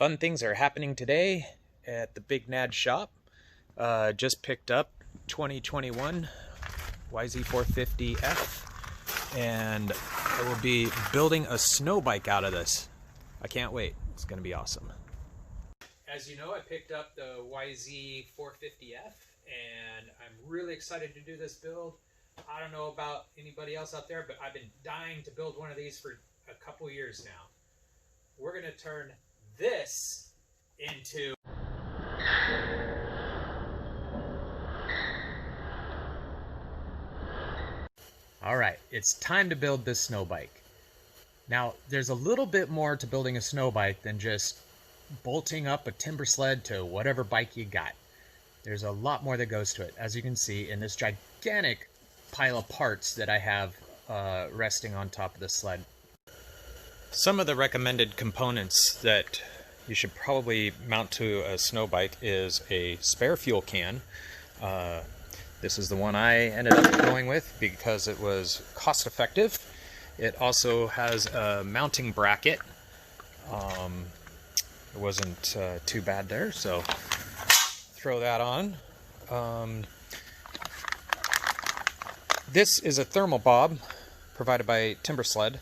Fun things are happening today at the Big Nad shop. Just picked up 2021 YZ450F, and I will be building a snow bike out of this. I can't wait. It's going to be awesome. As you know, I picked up the YZ450F, and I'm really excited to do this build. I don't know about anybody else out there, but I've been dying to build one of these for a couple years now. We're going to turn this into Alright, it's time to build this snow bike. Now, there's a little bit more to building a snow bike than just bolting up a Timbersled to whatever bike you got. There's a lot more that goes to it, as you can see in this gigantic pile of parts that I have resting on top of the sled. Some of the recommended components that you should probably mount to a snow bike is a spare fuel can. This is the one I ended up going with because it was cost effective. It also has a mounting bracket. It wasn't too bad there, so throw that on. This is a thermal bob provided by Timbersled.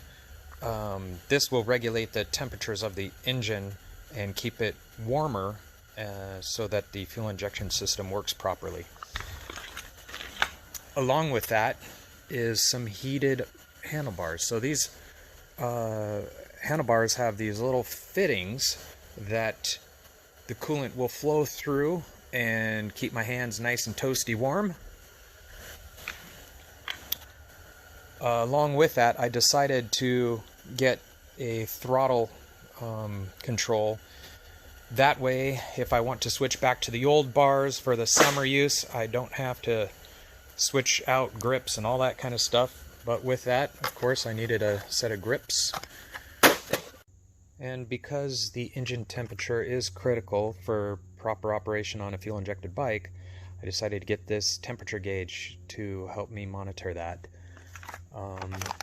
This will regulate the temperatures of the engine and keep it warmer so that the fuel injection system works properly. Along with that is some heated handlebars. So these handlebars have these little fittings that the coolant will flow through and keep my hands nice and toasty warm. Along with that, I decided to get a throttle control. That way, if I want to switch back to the old bars for the summer use, I don't have to switch out grips and all that kind of stuff. But with that, of course, I needed a set of grips. And because the engine temperature is critical for proper operation on a fuel-injected bike, I decided to get this temperature gauge to help me monitor that.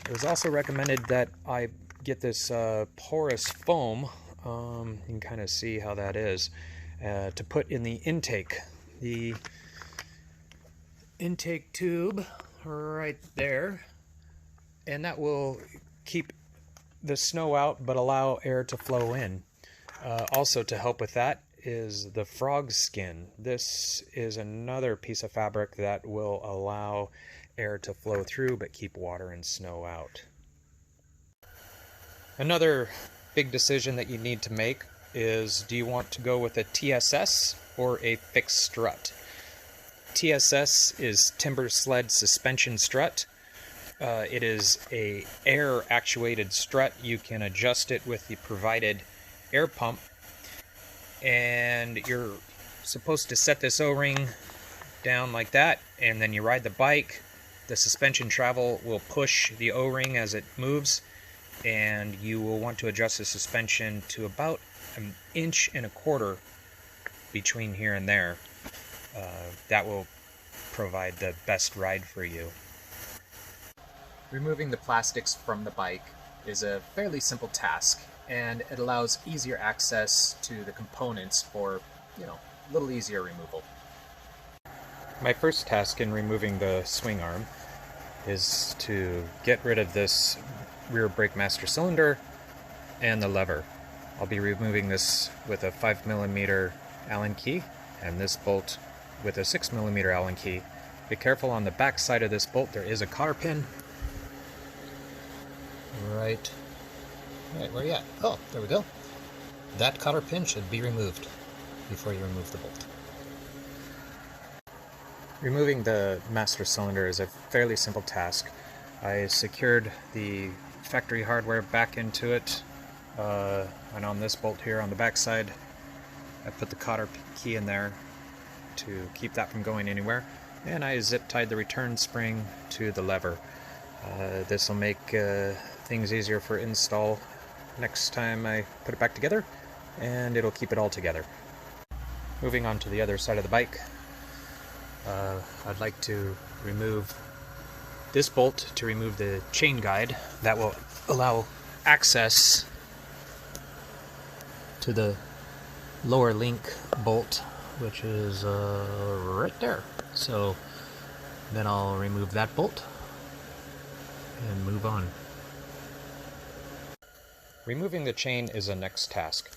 It was also recommended that I get this porous foam, you can kind of see how that is, to put in the intake. The intake tube right there, and that will keep the snow out but allow air to flow in. Also to help with that is the frog skin. This is another piece of fabric that will allow air to flow through but keep water and snow out. Another big decision that you need to make is, do you want to go with a TSS or a fixed strut? TSS is Timbersled suspension strut. It is a air actuated strut. You can adjust it with the provided air pump, and you're supposed to set this O-ring down like that, and then you ride the bike. The suspension travel will push the O-ring as it moves, and you will want to adjust the suspension to about 1.25 inches between here and there. That will provide the best ride for you. Removing the plastics from the bike is a fairly simple task, and it allows easier access to the components for, a little easier removal. My first task in removing the swing arm is to get rid of this rear brake master cylinder and the lever. I'll be removing this with a 5mm Allen key and this bolt with a 6mm Allen key. Be careful on the back side of this bolt, there is a cotter pin. Right where are you at? Oh, there we go. That cotter pin should be removed before you remove the bolt. Removing the master cylinder is a fairly simple task. I secured the factory hardware back into it, and on this bolt here on the back side, I put the cotter key in there to keep that from going anywhere, and I zip tied the return spring to the lever. This will make things easier for install next time I put it back together, and it'll keep it all together. Moving on to the other side of the bike, I'd like to remove this bolt to remove the chain guide. That will allow access to the lower link bolt, which is right there. So then I'll remove that bolt and move on. Removing the chain is the next task.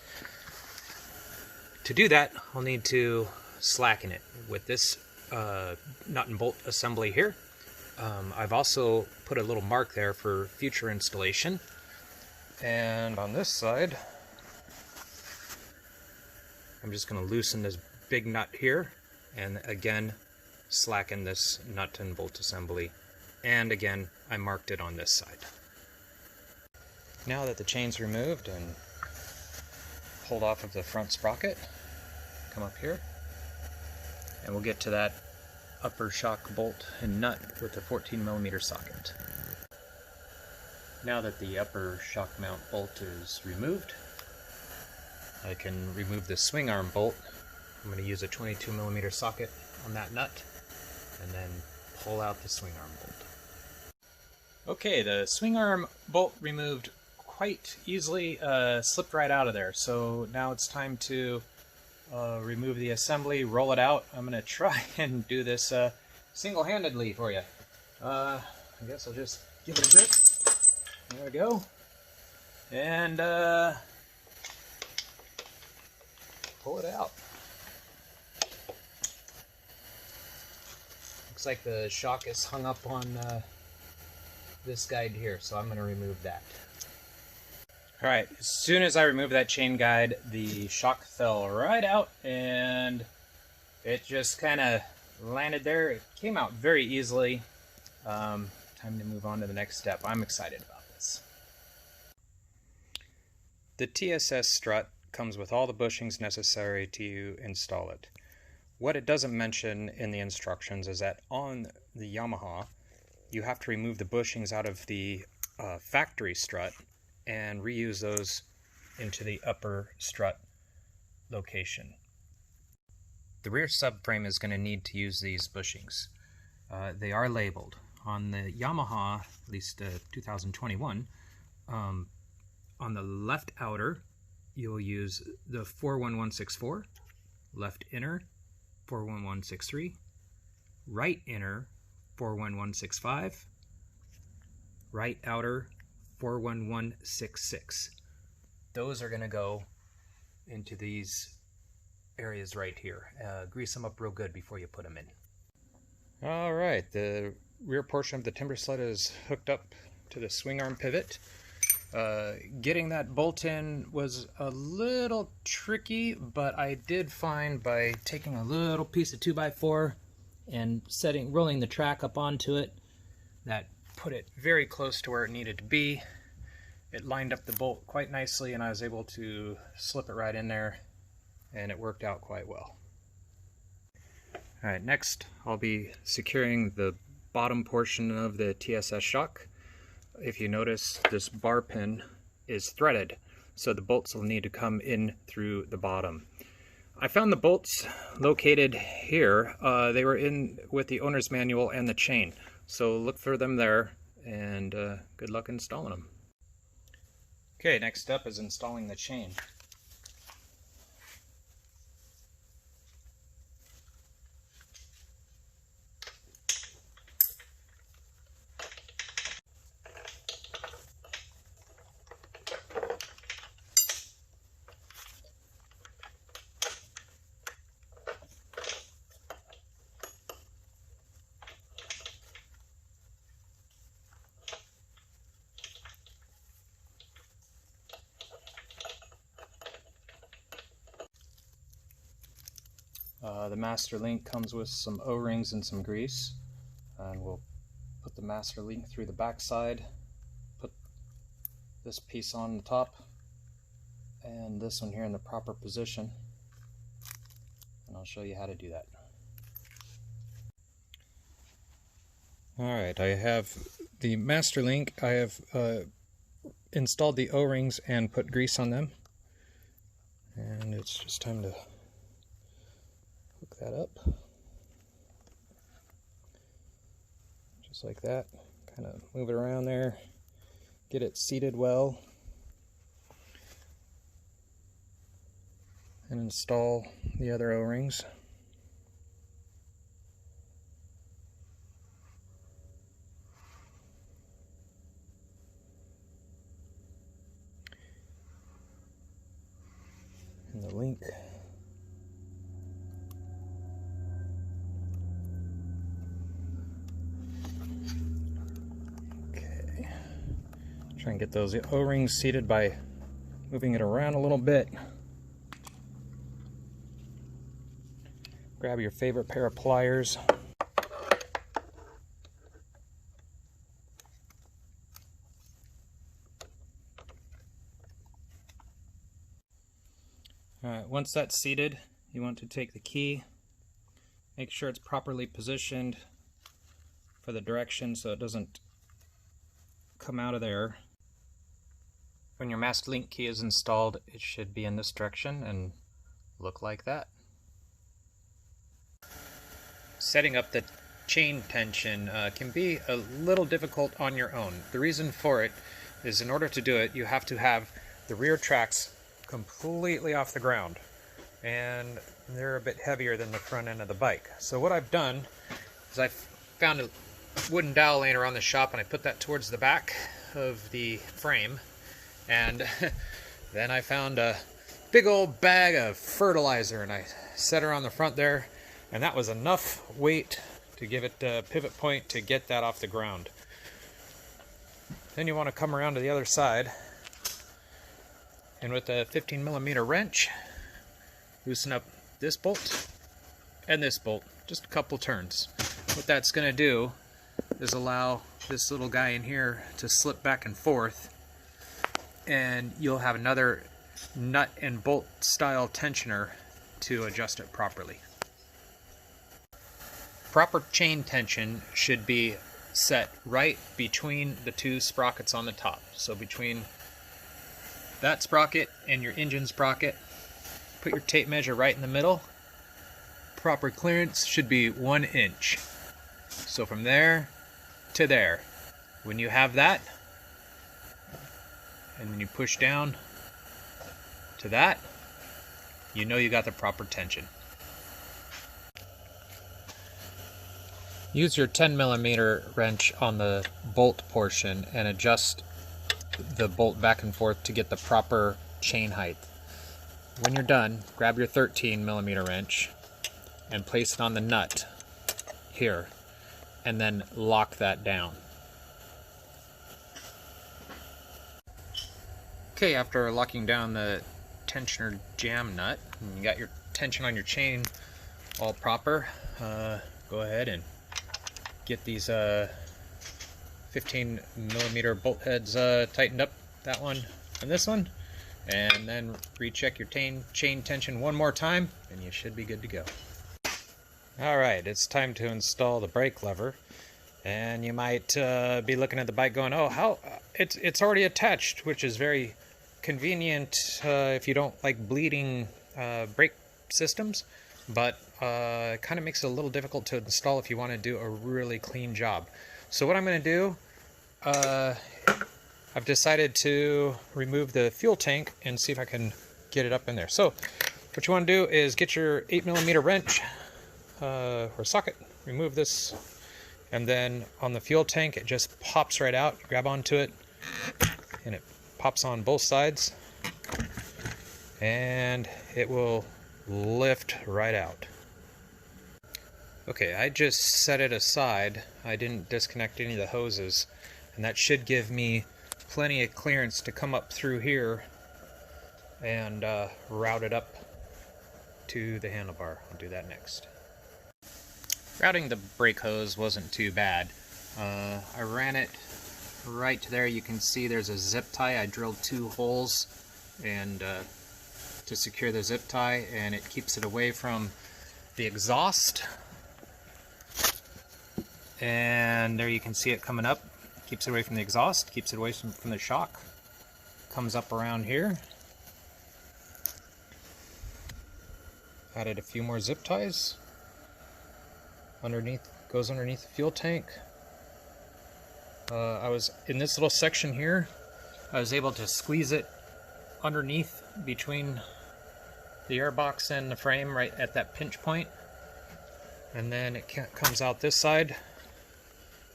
To do that, I'll need to slacken it with this nut and bolt assembly here. I've also put a little mark there for future installation. And on this side, I'm just going to loosen this big nut here, and again slacken this nut and bolt assembly, and again I marked it on this side. Now that the chain's removed and pulled off of the front sprocket, come up here and we'll get to that upper shock bolt and nut with the 14mm socket. Now that the upper shock mount bolt is removed, I can remove the swing arm bolt. I'm going to use a 22mm socket on that nut and then pull out the swing arm bolt. Okay, the swing arm bolt removed quite easily, slipped right out of there. So now it's time to remove the assembly, roll it out. I'm going to try and do this single-handedly for you. I guess I'll just give it a grip. There we go. And pull it out. Looks like the shock is hung up on this guide here, so I'm going to remove that. Alright, as soon as I removed that chain guide, the shock fell right out and it just kind of landed there. It came out very easily. Time to move on to the next step. I'm excited about this. The TSS strut comes with all the bushings necessary to install it. What it doesn't mention in the instructions is that on the Yamaha, you have to remove the bushings out of the factory strut and reuse those into the upper strut location. The rear subframe is going to need to use these bushings. They are labeled. On the Yamaha, at least 2021, on the left outer, you'll use the 41164, left inner 41163, right inner 41165, right outer 41166. Those are going to go into these areas right here. Grease them up real good before you put them in. Alright, the rear portion of the Timbersled is hooked up to the swing arm pivot. Getting that bolt in was a little tricky, but I did find by taking a little piece of 2x4 and rolling the track up onto it, that put it very close to where it needed to be. It lined up the bolt quite nicely and I was able to slip it right in there, and it worked out quite well. Alright, next I'll be securing the bottom portion of the TSS shock. If you notice, this bar pin is threaded, so the bolts will need to come in through the bottom. I found the bolts located here. They were in with the owner's manual and the chain, so look for them there, and good luck installing them. Okay, next step is installing the chain. The master link comes with some O-rings and some grease, and we'll put the master link through the back side, put this piece on the top and this one here in the proper position, and I'll show you how to do that. Alright, I have the master link. I have installed the O-rings and put grease on them, and it's just time to hook that up, just like that. Kind of move it around there, get it seated well, and install the other O-rings. And the link. Okay. Try and get those O-rings seated by moving it around a little bit. Grab your favorite pair of pliers. Alright, once that's seated, you want to take the key, make sure it's properly positioned for the direction so it doesn't come out of there. When your master link key is installed, it should be in this direction and look like that. Setting up the chain tension can be a little difficult on your own. The reason for it is in order to do it, you have to have the rear tracks completely off the ground, and they're a bit heavier than the front end of the bike. So what I've done is I've found a wooden dowel laying around the shop, and I put that towards the back of the frame, and then I found a big old bag of fertilizer and I set her on the front there, and that was enough weight to give it a pivot point to get that off the ground. Then you want to come around to the other side, and with a 15mm wrench, loosen up this bolt and this bolt, just a couple turns. What that's going to do is allow this little guy in here to slip back and forth, and you'll have another nut and bolt style tensioner to adjust it properly. Proper chain tension should be set right between the two sprockets on the top. So between that sprocket and your engine sprocket, put your tape measure right in the middle. Proper clearance should be 1 inch. So from there to there. When you have that, and when you push down to that, you know you got the proper tension. Use your 10mm wrench on the bolt portion and adjust the bolt back and forth to get the proper chain height. When you're done, grab your 13mm wrench and place it on the nut here, and then lock that down. Okay, after locking down the tensioner jam nut, and you got your tension on your chain all proper, go ahead and get these 15mm bolt heads tightened up, that one and this one, and then recheck your chain tension one more time, and you should be good to go. Alright, it's time to install the brake lever, and you might be looking at the bike going, oh, how it's already attached, which is very convenient if you don't like bleeding brake systems, but it kind of makes it a little difficult to install if you want to do a really clean job. So what I'm going to do, I've decided to remove the fuel tank and see if I can get it up in there. So what you want to do is get your 8mm wrench or socket, remove this, and then on the fuel tank it just pops right out. You grab onto it and it pops on both sides, and it will lift right out. Okay, I just set it aside. I didn't disconnect any of the hoses, and that should give me plenty of clearance to come up through here and route it up to the handlebar. I'll do that next. Routing the brake hose wasn't too bad. I ran it right there. You can see there's a zip tie. I drilled 2 holes and to secure the zip tie, and it keeps it away from the exhaust. And there you can see it coming up. Keeps it away from the exhaust, keeps it away from the shock. Comes up around here. Added a few more zip ties. Underneath, goes underneath the fuel tank. I was in this little section here. I was able to squeeze it underneath between the airbox and the frame right at that pinch point, and then it comes out this side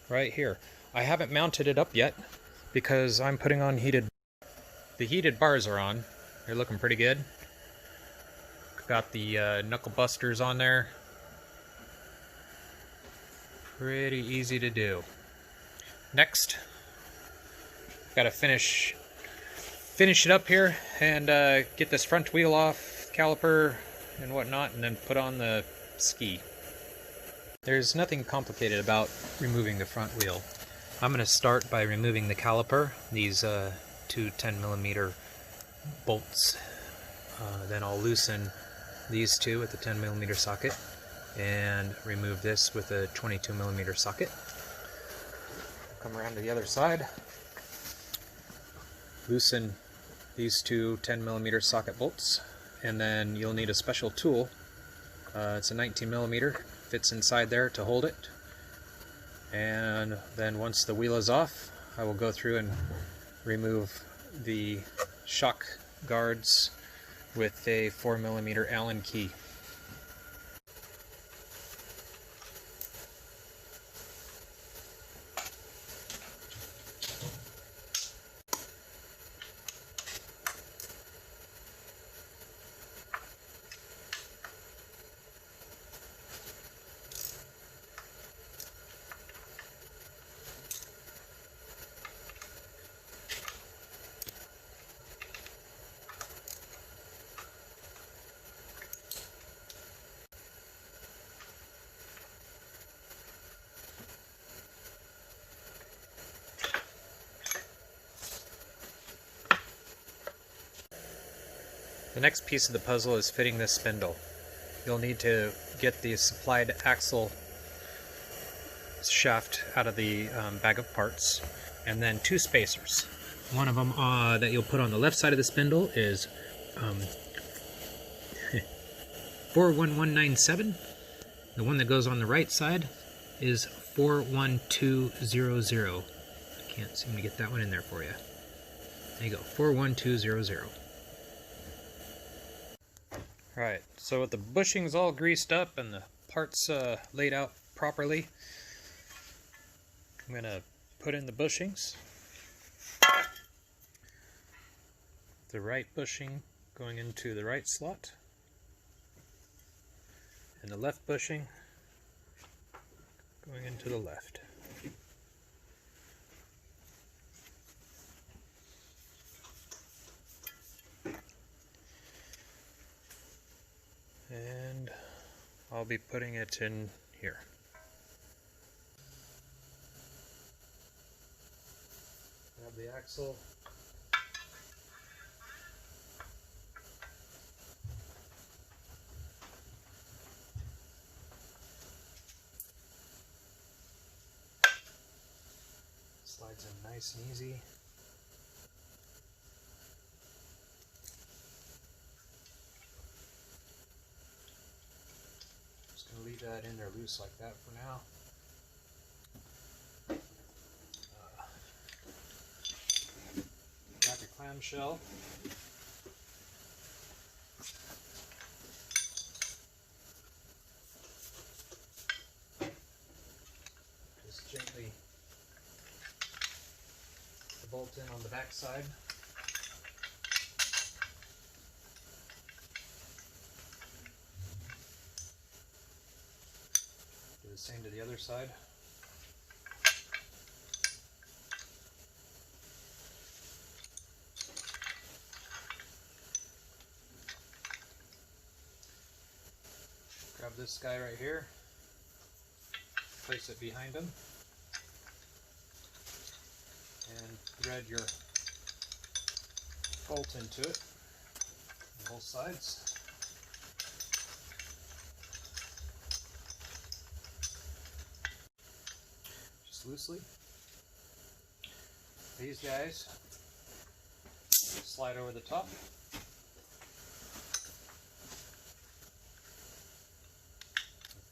right here. I haven't mounted it up yet because I'm putting on the heated bars are on. They're looking pretty good. Got the knuckle busters on there. Pretty easy to do. Next, gotta finish it up here and get this front wheel off, caliper and whatnot, and then put on the ski. There's nothing complicated about removing the front wheel. I'm going to start by removing the caliper, these two 10mm bolts. Then I'll loosen these two with the 10mm socket and remove this with a 22mm socket. Come around to the other side, loosen these two 10mm socket bolts, and then you'll need a special tool. It's a 19mm, fits inside there to hold it. And then once the wheel is off, I will go through and remove the shock guards with a 4mm Allen key. The next piece of the puzzle is fitting this spindle. You'll need to get the supplied axle shaft out of the bag of parts, and then two spacers. One of them that you'll put on the left side of the spindle is 41197. The one that goes on the right side is 41200. I can't seem to get that one in there for you. There you go, 41200. Alright, so with the bushings all greased up and the parts laid out properly, I'm going to put in the bushings. The right bushing going into the right slot, and the left bushing going into the left. And I'll be putting it in here. Grab the axle. Slides in nice and easy. Leave that in there loose like that for now. Grab your clamshell. Just gently put the bolt in on the back side. The same to the other side. Grab this guy right here, place it behind him, and thread your bolt into it on both sides. Loosely. These guys slide over the top.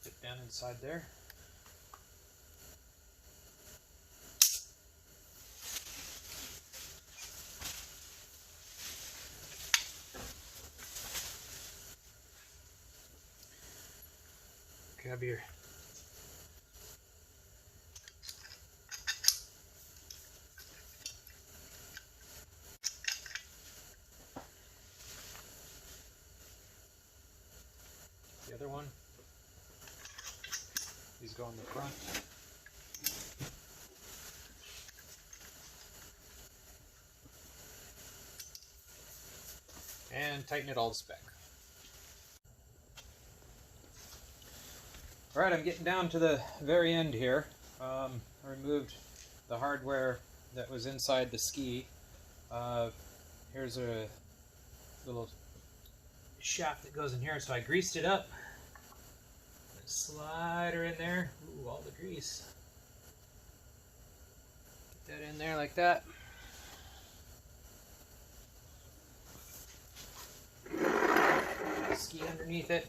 Fit down inside there. grab your the other one. These go on the front. And tighten it all to spec. Alright, I'm getting down to the very end here. I removed the hardware that was inside the ski. Here's a little shaft that goes in here, so I greased it up. Slide her in there. Ooh, all the grease. Get that in there like that. Ski underneath it.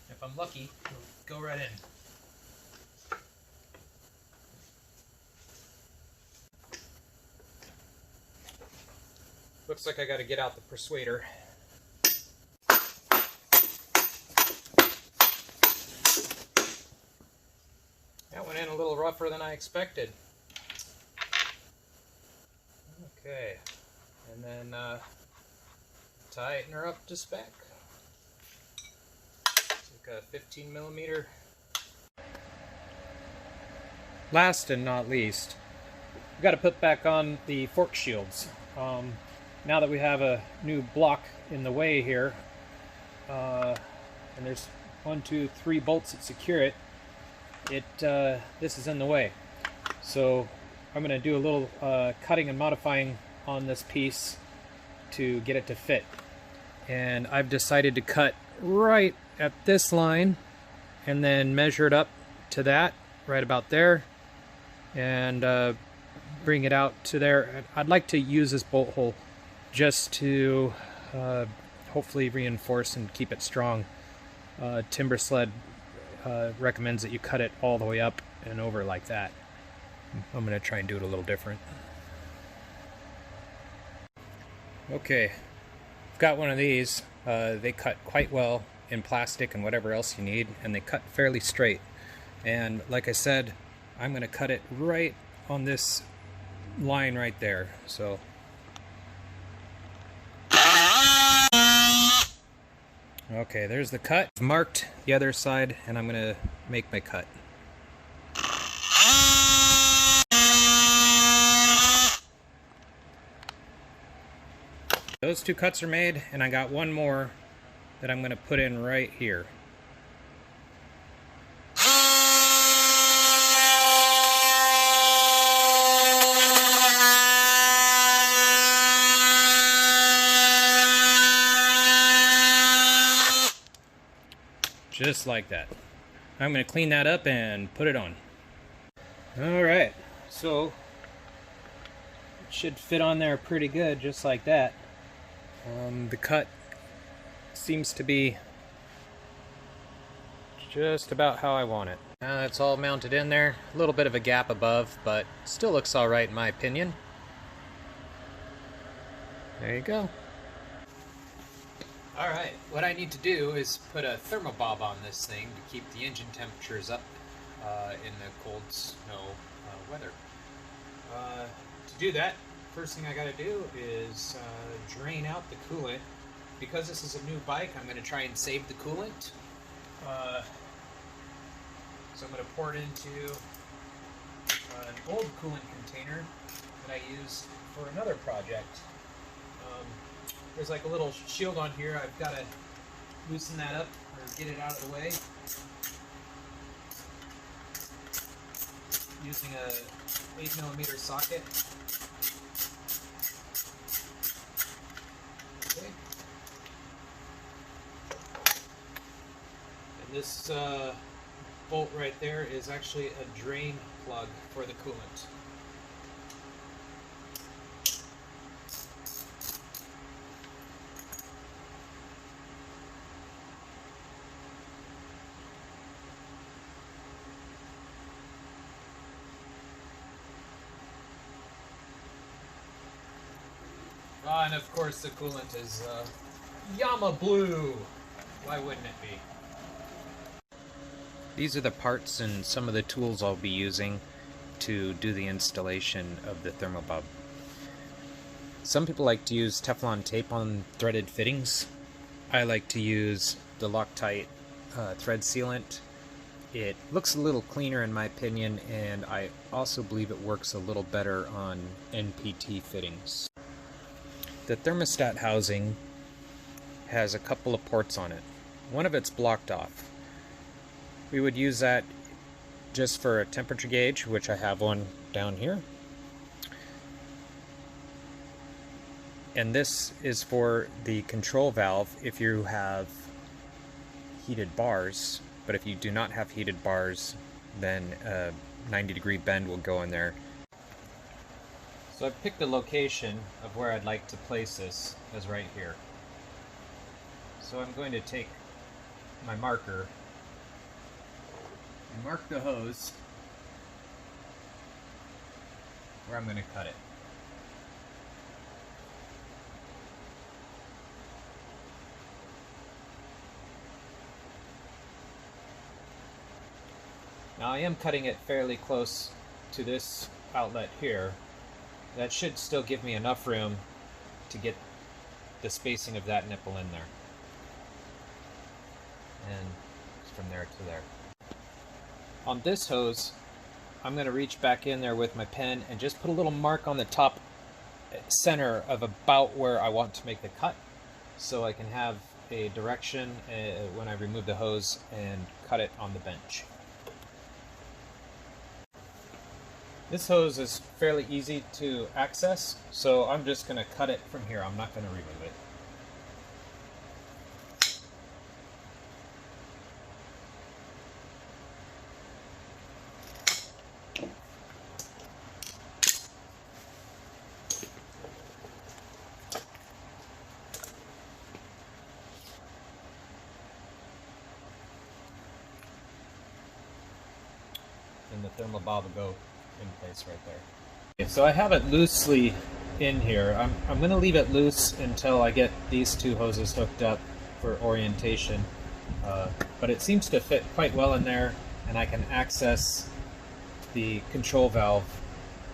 If I'm lucky, it'll go right in. Looks like I got to get out the persuader. That went in a little rougher than I expected. Okay, and then tighten her up to spec. Like a 15mm. Last and not least, we've got to put back on the fork shields. Now that we have a new block in the way here, and there's 1, 2, 3 bolts that secure it, this is in the way. So I'm going to do a little cutting and modifying on this piece to get it to fit. And I've decided to cut right at this line and then measure it up to that, right about there, and bring it out to there. I'd like to use this bolt hole just to hopefully reinforce and keep it strong. Timbersled recommends that you cut it all the way up and over like that. I'm going to try and do it a little different. Okay, I've got one of these. They cut quite well in plastic and whatever else you need, and they cut fairly straight. And like I said, I'm going to cut it right on this line right there. So okay, there's the cut. I've marked the other side, and I'm going to make my cut. Those 2 cuts are made, and I got one more that I'm going to put in right here. Just like that. I'm going to clean that up and put it on. Alright, so it should fit on there pretty good, just like that. The cut seems to be just about how I want it. Now it's all mounted in there. A little bit of a gap above, but still looks alright in my opinion. There you go. Alright, what I need to do is put a thermobob on this thing to keep the engine temperatures up in the cold snow weather. To do that, first thing I gotta do is drain out the coolant. Because this is a new bike, I'm going to try and save the coolant. So I'm going to pour it into an old coolant container that I used for another project. There's like a little shield on here. I've got to loosen that up or get it out of the way using a 8mm socket. Okay. And this bolt right there is actually a drain plug for the coolant. And of course the coolant is Yamaha blue. Why wouldn't it be? These are the parts and some of the tools I'll be using to do the installation of the thermobob. Some people like to use Teflon tape on threaded fittings. I like to use the Loctite thread sealant. It looks a little cleaner in my opinion, and I also believe it works a little better on NPT fittings. The thermostat housing has a couple of ports on it. One of it's blocked off. We would use that just for a temperature gauge, which I have one down here. And this is for the control valve if you have heated bars, but if you do not have heated bars, then a 90-degree bend will go in there. So I've picked the location of where I'd like to place this as right here. So I'm going to take my marker and mark the hose where I'm going to cut it. Now I am cutting it fairly close to this outlet here. That should still give me enough room to get the spacing of that nipple in there. And from there to there. On this hose, I'm going to reach back in there with my pen and just put a little mark on the top center of about where I want to make the cut, so I can have a direction when I remove the hose and cut it on the bench. This hose is fairly easy to access, so I'm just going to cut it from here. I'm not going to remove it. And the thermobob will go in place right there. Okay, so I have it loosely in here. I'm going to leave it loose until I get these two hoses hooked up for orientation, but it seems to fit quite well in there, and I can access the control valve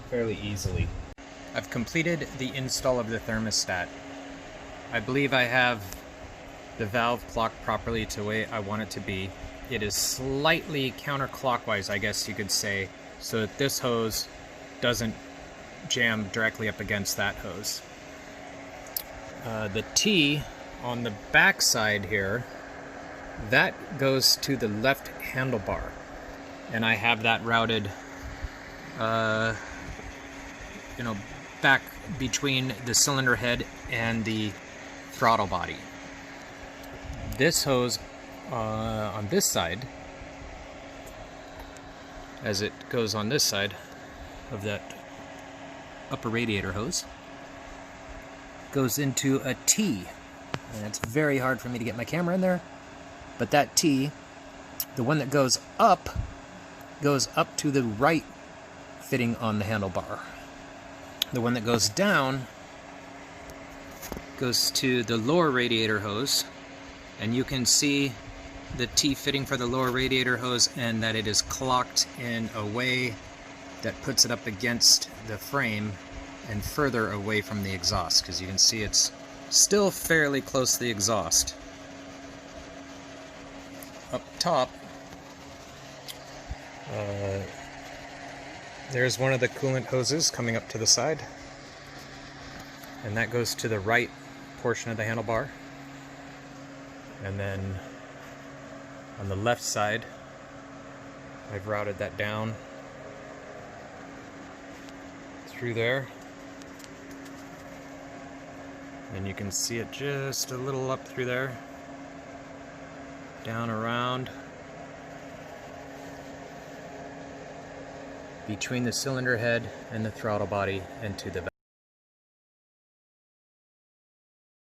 fairly easily. I've completed the install of the thermostat. I believe I have the valve clocked properly to the way I want it to be. It is slightly counterclockwise, I guess you could say, so that this hose doesn't jam directly up against that hose. The T on the back side here, that goes to the left handlebar, and I have that routed back between the cylinder head and the throttle body. This hose on this side, as it goes on this side of that upper radiator hose, goes into a T, and it's very hard for me to get my camera in there, but that T, the one that goes up to the right fitting on the handlebar. The one that goes down goes to the lower radiator hose, and you can see the T fitting for the lower radiator hose, and that it is clocked in a way that puts it up against the frame and further away from the exhaust, because you can see it's still fairly close to the exhaust. Up top, there's one of the coolant hoses coming up to the side, and that goes to the right portion of the handlebar. And then on the left side, I've routed that down through there, and you can see it just a little up through there, down around between the cylinder head and the throttle body, and to the